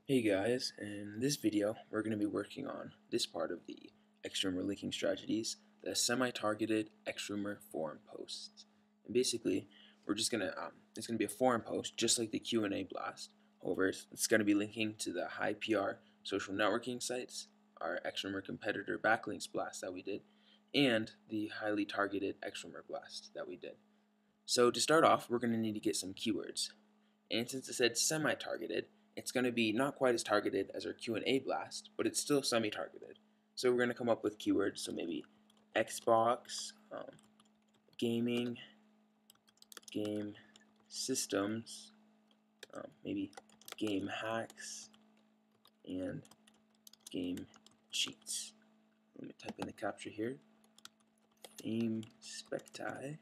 Hey guys, in this video we're going to be working on this part of the extremor linking strategies, the semi-targeted extremor forum posts. And basically we're just going to, it's going to be a forum post just like the Q&A blast. However, it's going to be linking to the high PR social networking sites, our extremor competitor backlinks blast that we did, and the highly targeted extremor blast that we did. So to start off, we're going to need to get some keywords. And since it said semi-targeted, it's going to be not quite as targeted as our Q&A blast, but it's still semi-targeted. So we're going to come up with keywords, so maybe Xbox, gaming, game systems, maybe game hacks, and game cheats. Let me type in the captcha here. Aim specti.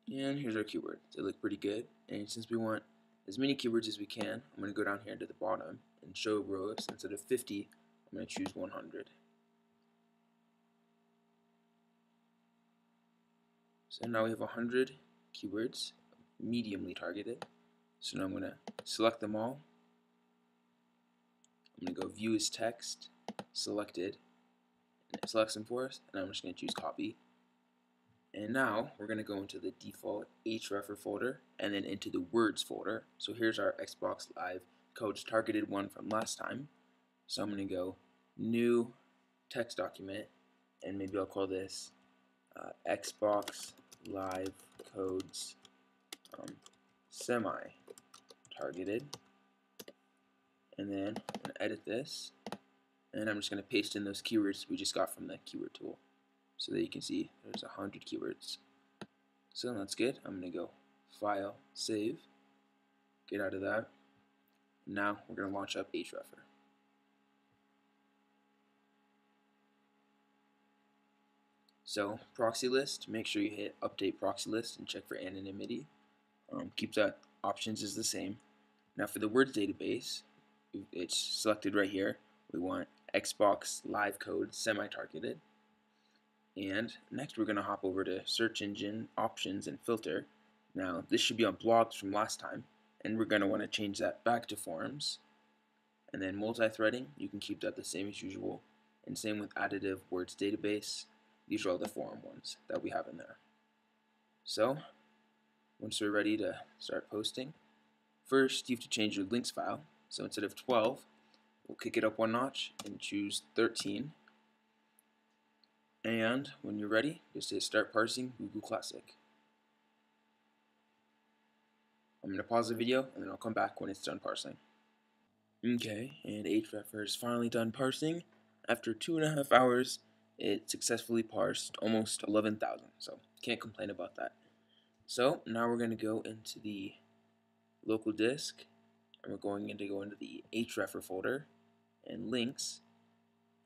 And here's our keywords. They look pretty good. And since we want as many keywords as we can, I'm going to go down here to the bottom and show rows. Instead of 50, I'm going to choose 100. So now we have 100 keywords, mediumly targeted. So now I'm going to select them all. I'm going to go view as text, selected, and it selects them for us. And I'm just going to choose copy. And now we're going to go into the default hreffer folder and then into the words folder. So here's our Xbox Live codes targeted one from last time. So I'm going to go new text document, and maybe I'll call this Xbox Live codes semi-targeted. And then I'm going to edit this, and I'm just going to paste in those keywords we just got from the keyword tool, so that you can see there's 100 keywords. So that's good. I'm going to go File, Save, get out of that. Now we're going to launch up hreffer. So proxy list, make sure you hit update proxy list and check for anonymity. Keep that options is the same. Now for the words database, it's selected right here. We want Xbox Live Code semi-targeted. And next we're going to hop over to search engine options and filter. Now this should be on blogs from last time, and we're going to want to change that back to forums. And then multi-threading, you can keep that the same as usual, and same with additive words database. These are all the forum ones that we have in there. So once we're ready to start posting, first you have to change your links file. So instead of 12, we'll kick it up one notch and choose 13. And when you're ready, just hit start parsing Google Classic. I'm going to pause the video and then I'll come back when it's done parsing. Okay, and hreffer is finally done parsing. After 2.5 hours, it successfully parsed almost 11,000, so can't complain about that. So now we're going to go into the local disk, and we're going to go into the hreffer folder and links,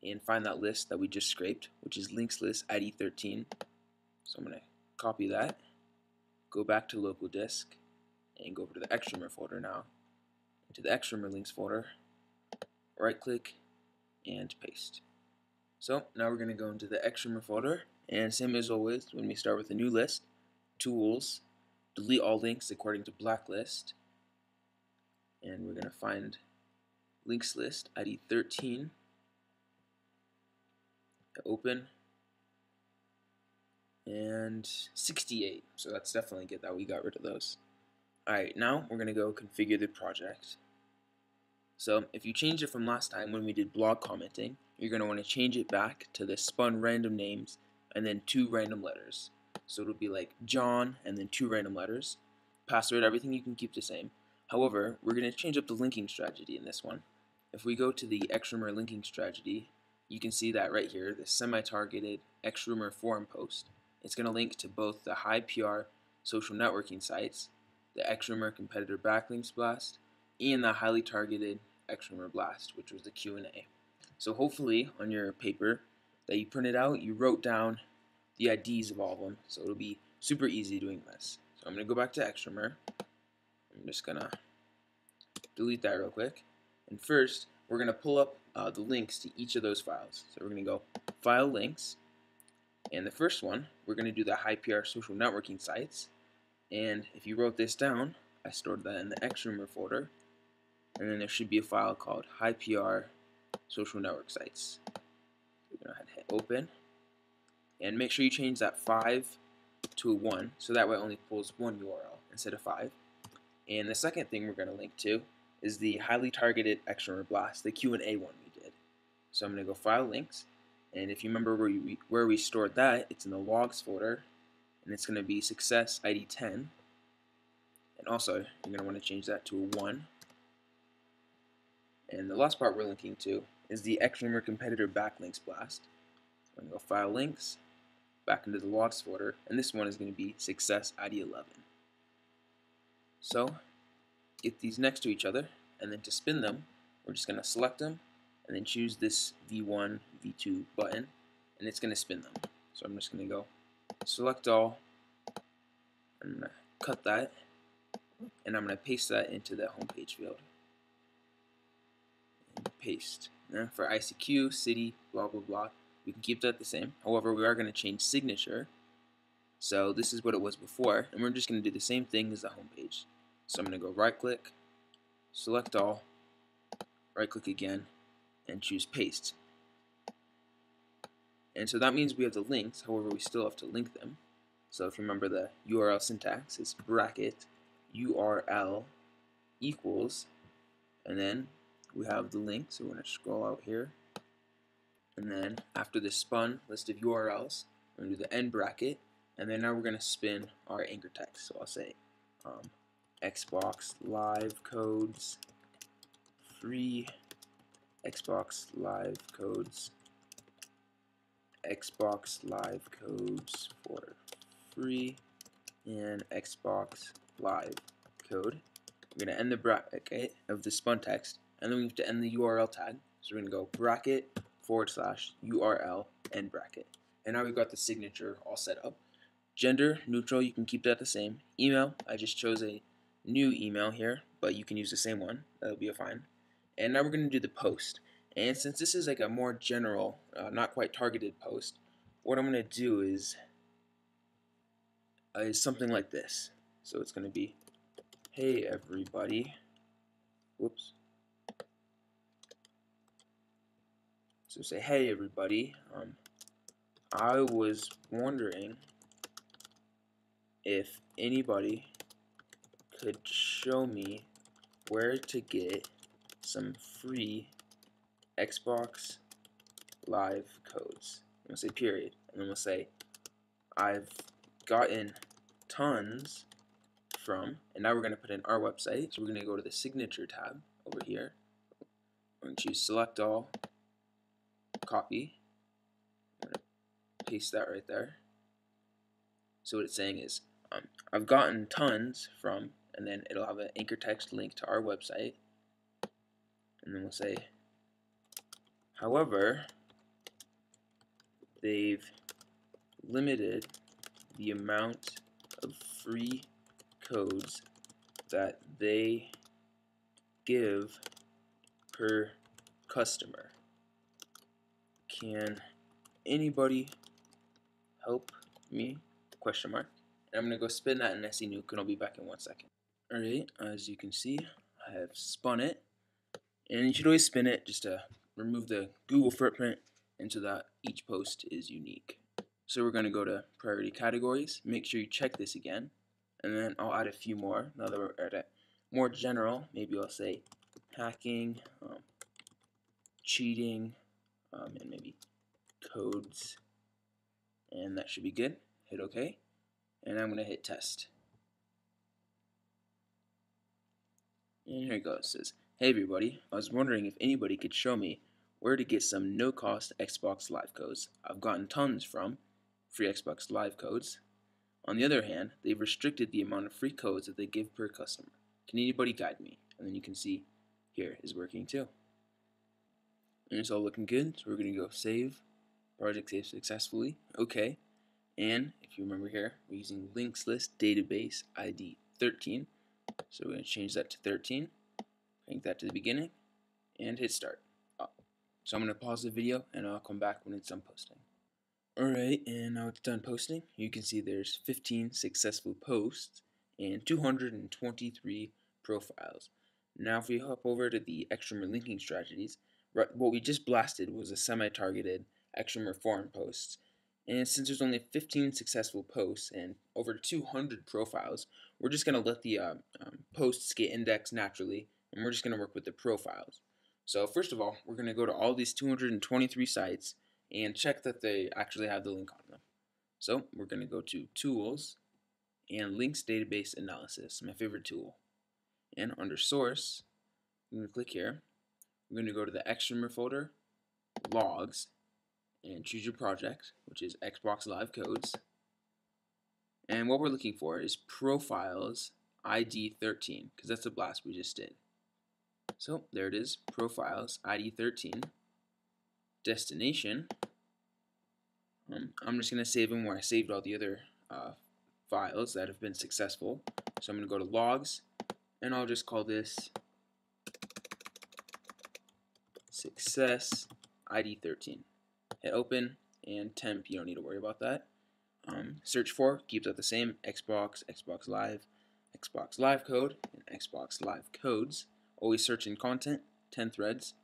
and find that list that we just scraped, which is links list ID 13. So I'm going to copy that, go back to local disk, and go over to the extremor folder now. Into the extremor links folder, right click, and paste. So now we're going to go into the extremor folder, and same as always, when we start with a new list, tools, delete all links according to blacklist, and we're going to find links list ID 13, open, and 68. So that's definitely good that we got rid of those. Alright, now we're going to go configure the project. So if you change it from last time when we did blog commenting, you're going to want to change it back to the spun random names and then 2 random letters. So it'll be like John and then 2 random letters. Password, everything you can keep the same. However, we're going to change up the linking strategy in this one. If we go to the extremor linking strategy, you can see that right here, the semi-targeted extremor forum post. It's going to link to both the high PR social networking sites, the extremor competitor backlinks blast, and the highly targeted extremor blast, which was the Q&A. So hopefully on your paper that you printed out, you wrote down the IDs of all of them, so it'll be super easy doing this. So I'm going to go back to extremor. I'm just going to delete that real quick. And first, we're going to pull up the links to each of those files. So we're going to go File Links, And the first one, we're going to do the high PR social networking sites. And if you wrote this down, I stored that in the XRumor folder. And then there should be a file called high PR social network sites. We're going to hit open. And make sure you change that 5 to a 1, so that way it only pulls one URL instead of 5. And the second thing we're going to link to is the highly targeted XRumor blast, the Q&A one we did. So I'm going to go File Links, and if you remember where we stored that, it's in the Logs folder, and it's going to be Success ID 10. And also, you're going to want to change that to a 1. And the last part we're linking to is the XRumor competitor backlinks blast. So I'm going to go File Links, back into the Logs folder, and this one is going to be Success ID 11. So, get these next to each other, and then to spin them, we're just going to select them, and then choose this V1, V2 button, and it's going to spin them. So I'm just going to go select all, and I'm going to cut that, and I'm going to paste that into the homepage field. And paste. Now for ICQ, city, blah blah blah, we can keep that the same. However, we are going to change signature. So this is what it was before, and we're just going to do the same thing as the homepage. So I'm going to go right click, select all, right click again, and choose paste. And so that means we have the links, however we still have to link them. So if you remember the URL syntax, it's bracket URL equals, and then we have the link, so we're going to scroll out here. And then after the spun list of URLs, we're going to do the end bracket, and then now we're going to spin our anchor text. So I'll say Xbox Live codes free, Xbox Live codes, Xbox Live codes for free, and Xbox Live code. We're going to end the bracket of the spun text, and then we have to end the URL tag. So we're going to go bracket / URL end bracket. And now we've got the signature all set up. Gender neutral, you can keep that the same. Email, I just chose a new email here, but you can use the same one. That'll be fine. And now we're going to do the post. And since this is like a more general, not quite targeted post, what I'm going to do is something like this. So it's going to be, hey everybody. Whoops. So say, hey everybody. I was wondering if anybody could show me where to get some free Xbox Live codes. We'll say period, and then we'll say I've gotten tons from, and now we're going to put in our website. So we're going to go to the signature tab over here. We're going to choose select all, copy. I'm going to paste that right there. So what it's saying is I've gotten tons from, and then it'll have an anchor text link to our website, and then we'll say, however, they've limited the amount of free codes that they give per customer. Can anybody help me? Question mark. And I'm going to go spin that in SE Nuke, and I'll be back in 1 second. Alright, as you can see, I have spun it. And you should always spin it just to remove the Google footprint and so that each post is unique. So we're going to go to priority categories. Make sure you check this again. And then I'll add a few more. Now that we're at a more general, maybe I'll say hacking, cheating, and maybe codes. And that should be good. Hit OK. And I'm going to hit test. And here it goes. It says, hey everybody, I was wondering if anybody could show me where to get some no-cost Xbox Live codes. I've gotten tons from free Xbox Live codes. On the other hand, they've restricted the amount of free codes that they give per customer. Can anybody guide me? And then you can see here is working too. And it's all looking good, so we're going to go save. Project saved successfully. Okay. And if you remember here, we're using links list database ID 13. So we're going to change that to 13. Link that to the beginning and hit start. So I'm going to pause the video and I'll come back when it's done posting. Alright, and now it's done posting. You can see there's 15 successful posts and 223 profiles. Now if we hop over to the Extramer linking strategies, what we just blasted was a semi-targeted Extramer forum posts. And since there's only 15 successful posts and over 200 profiles, we're just going to let the posts get indexed naturally, and we're just going to work with the profiles. So first of all, we're going to go to all these 223 sites and check that they actually have the link on them. So we're going to go to Tools and Links Database Analysis, my favorite tool. And under Source, I'm going to click here. We're going to go to the Extramer folder, Logs, and choose your project, which is Xbox Live Codes. And what we're looking for is Profiles ID 13, because that's the blast we just did. So there it is, Profiles ID 13. Destination. I'm just going to save them where I saved all the other files that have been successful. So I'm going to go to Logs, and I'll just call this Success ID 13. Hit open, and temp, you don't need to worry about that. Search for keeps it the same: Xbox, Xbox Live Code, and Xbox Live Codes. Always search in content, 10 threads.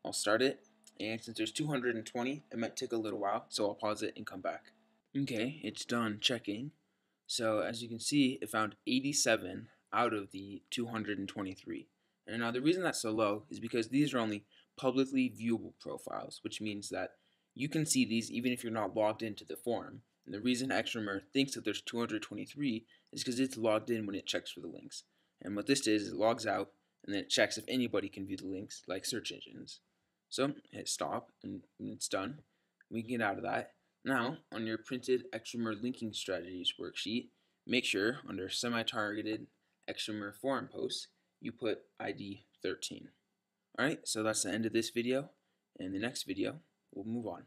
I'll start it, and since there's 220, it might take a little while, so I'll pause it and come back. Okay, it's done checking. So as you can see, it found 87 out of the 223. And now the reason that's so low is because these are only publicly viewable profiles, which means that you can see these even if you're not logged into the forum. And the reason Extramer thinks that there's 223 is because it's logged in when it checks for the links. And what this is, it logs out and then it checks if anybody can view the links, like search engines. So hit stop, and when it's done, we can get out of that. Now, on your printed Extramer linking strategies worksheet, make sure under semi-targeted Extramer forum posts, you put ID 13. Alright, so that's the end of this video. In the next video, we'll move on.